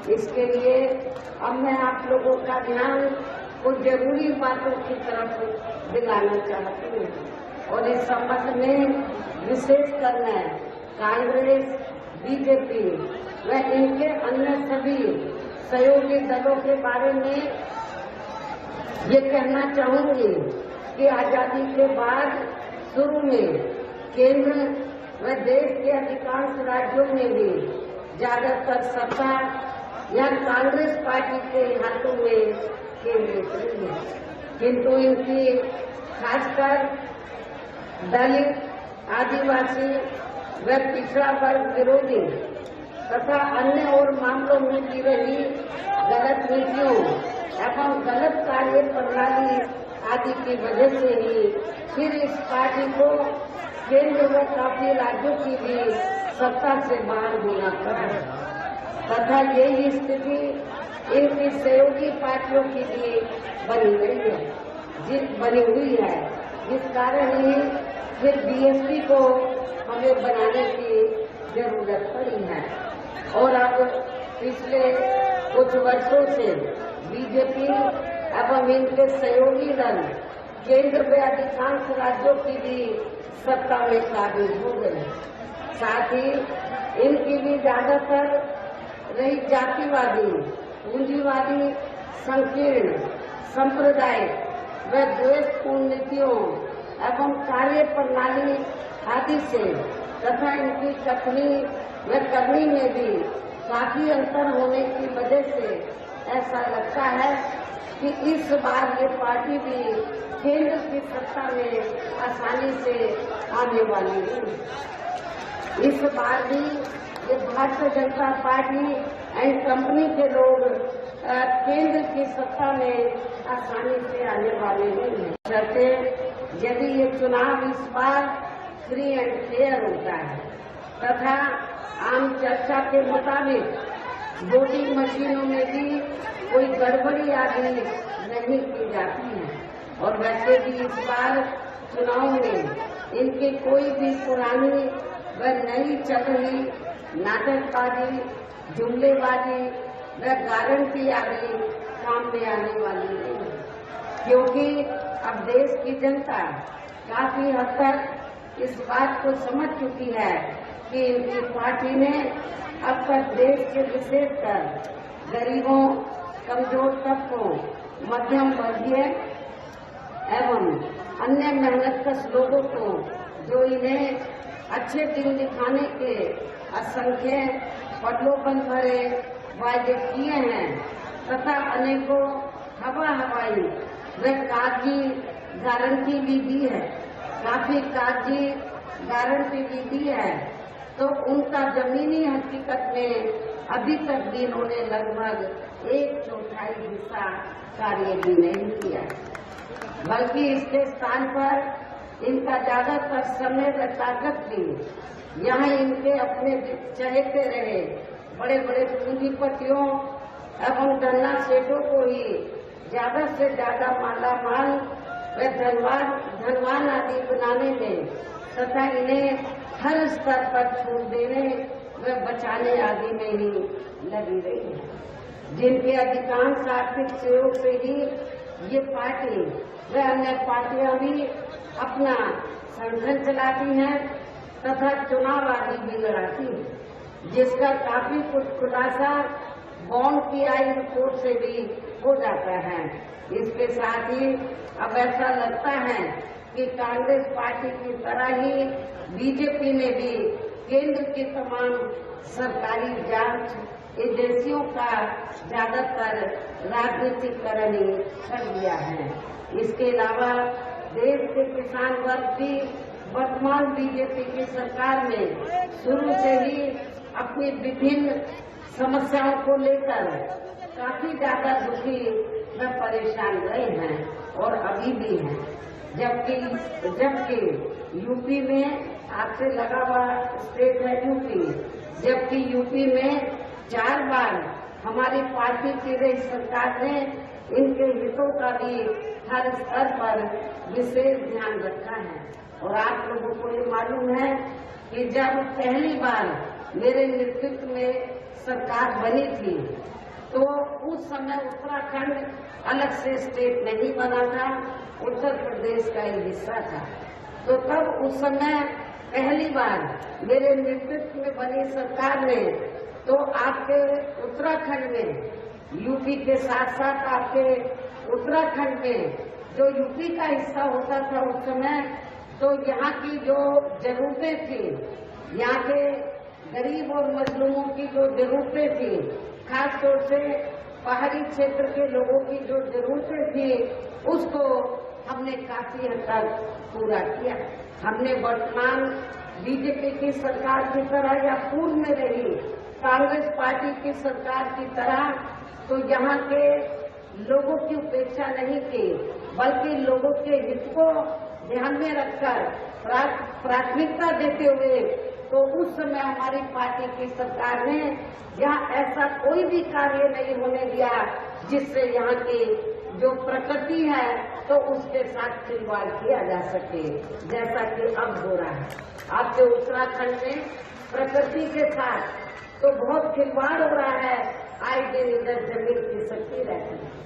इसके लिए अब मैं आप लोगों का ध्यान कुछ जरूरी बातों की तरफ दिलाना चाहती हूँ और इस संबंध में विशेष कर मैं कांग्रेस, बीजेपी व इनके अन्य सभी सहयोगी दलों के बारे में ये कहना चाहूंगी कि आजादी के बाद शुरू में केंद्र व देश के अधिकांश राज्यों में भी ज्यादातर सत्ता या कांग्रेस पार्टी के हाथों में केंद्रित रही है, किंतु इनकी खासकर दलित, आदिवासी व पिछड़ा वर्ग विरोधी तथा अन्य और मामलों में की रही गलत नीतियों एवं गलत कार्य प्रणाली आदि की वजह से ही फिर इस पार्टी को केंद्र व काफी राज्यों की भी सत्ता से बाहर होना पड़ा तथा यही स्थिति इनकी सहयोगी पार्टियों की भी बनी हुई है, जिस कारण ही फिर बीएसपी को हमें बनाने की जरूरत पड़ी है। और अब पिछले कुछ वर्षों से बीजेपी एवं इनके सहयोगी दल केंद्र में अधिकांश राज्यों की भी सत्ता में काबिज हो गए। साथ ही इनकी भी ज्यादातर रही जातिवादी, पूंजीवादी, संकीर्ण, सांप्रदायिक व द्वेषपूर्ण नीतियों एवं कार्य प्रणाली आदि से तथा इनकी कथनी व करनी में भी काफी अंतर होने की वजह से ऐसा लगता है कि इस बार ये पार्टी भी केंद्र की सत्ता में आसानी से आने वाली है। इस बार भी ये Bharatiya Janata party and company के लोग केंद्र की सत्ता में आसानी से आने वाले नहीं है, जैसे यदि ये चुनाव इस बार फ्री एंड फेयर होता है तथा आम चर्चा के मुताबिक वोटिंग मशीनों में भी कोई गड़बड़ी आदि नहीं की जाती है। और वैसे भी इस बार चुनाव में इनकी कोई भी पुरानी व नई चल रही नाटकबाजी, जुमलेबाजी व गारंटी आदि काम में आने वाली नहीं है, क्योंकि अब देश की जनता काफी हद तक इस बात को समझ चुकी है कि इनकी पार्टी ने अब तक देश के विशेषकर गरीबों, कमजोर तबकों, मध्यम वर्गीय एवं अन्य मेहनतकश लोगों को जो इन्हें अच्छे दिन दिखाने के असंख्य प्रलोभन भरे वायदे किए हैं तथा अनेकों हवाई व कागजी गारंटी भी दी है, काफी कागजी गारंटी भी दी है, तो उनका जमीनी हकीकत में अभी तक भी इन्होंने लगभग 1/4 हिस्सा कार्य भी नहीं किया, बल्कि इसके स्थान पर इनका ज्यादातर समय व ताकत भी यहाँ इनके अपने चहेते रहे बड़े बड़े पूंजीपतियों एवं धन्ना सेठों को ही ज्यादा से ज्यादा मालामाल व धनवान आदि बनाने में तथा इन्हें हर स्तर पर छूट देने व बचाने आदि में ही लगी रही है, जिनके अधिकांश आर्थिक सहयोग से ही ये पार्टी व अन्य पार्टियां भी अपना संगठन चलाती हैं तथा चुनाव आदि भी लड़ाती हैं, जिसका काफी कुछ खुलासा बॉन्ड की आई रिपोर्ट से भी हो जाता है। इसके साथ ही अब ऐसा लगता है कि कांग्रेस पार्टी की तरह ही बीजेपी ने भी केंद्र की तमाम सरकारी जांच एजेंसियों का ज्यादातर राजनीतिकरण कर दिया है। इसके अलावा देश के किसान वर्ग भी वर्तमान बीजेपी की सरकार में शुरू से ही अपनी विभिन्न समस्याओं को लेकर काफी ज्यादा दुखी व परेशान रहे हैं और अभी भी हैं, जबकि यूपी में आपसे लगा हुआ स्टेट है यूपी, जबकि यूपी में 4 बार हमारी पार्टी की रही सरकार ने इनके हितों का भी हर स्तर पर विशेष ध्यान रखा है। और आप लोगों को ये मालूम है कि जब पहली बार मेरे नेतृत्व में सरकार बनी थी तो उस समय उत्तराखंड अलग से स्टेट नहीं बना था, उत्तर प्रदेश का एक हिस्सा था। तो तब उस समय पहली बार मेरे नेतृत्व में बनी सरकार ने तो आपके उत्तराखंड में, यूपी के साथ साथ आपके उत्तराखंड में जो यूपी का हिस्सा होता था उस समय, तो यहाँ की जो जरूरतें थी, यहाँ के गरीब और मजलूमों की जो जरूरतें थी, खास तौर से पहाड़ी क्षेत्र के लोगों की जो जरूरतें थी, उसको हमने काफी हद तक पूरा किया। हमने वर्तमान बीजेपी की सरकार की तरह या पूर्व में रही कांग्रेस पार्टी की सरकार की तरह तो यहाँ के लोगों की उपेक्षा नहीं की, बल्कि लोगों के हित को ध्यान में रखकर प्राथमिकता देते हुए तो उस समय हमारी पार्टी की सरकार ने यहाँ ऐसा कोई भी कार्य नहीं होने दिया जिससे यहाँ की जो प्रकृति है तो उसके साथ खिलवाड़ किया जा सके, जैसा कि अब हो रहा है। आपके उत्तराखंड में प्रकृति के साथ तो बहुत खिलवाड़ हो रहा है, आए दिन इधर जमीन खिसकती रहती है।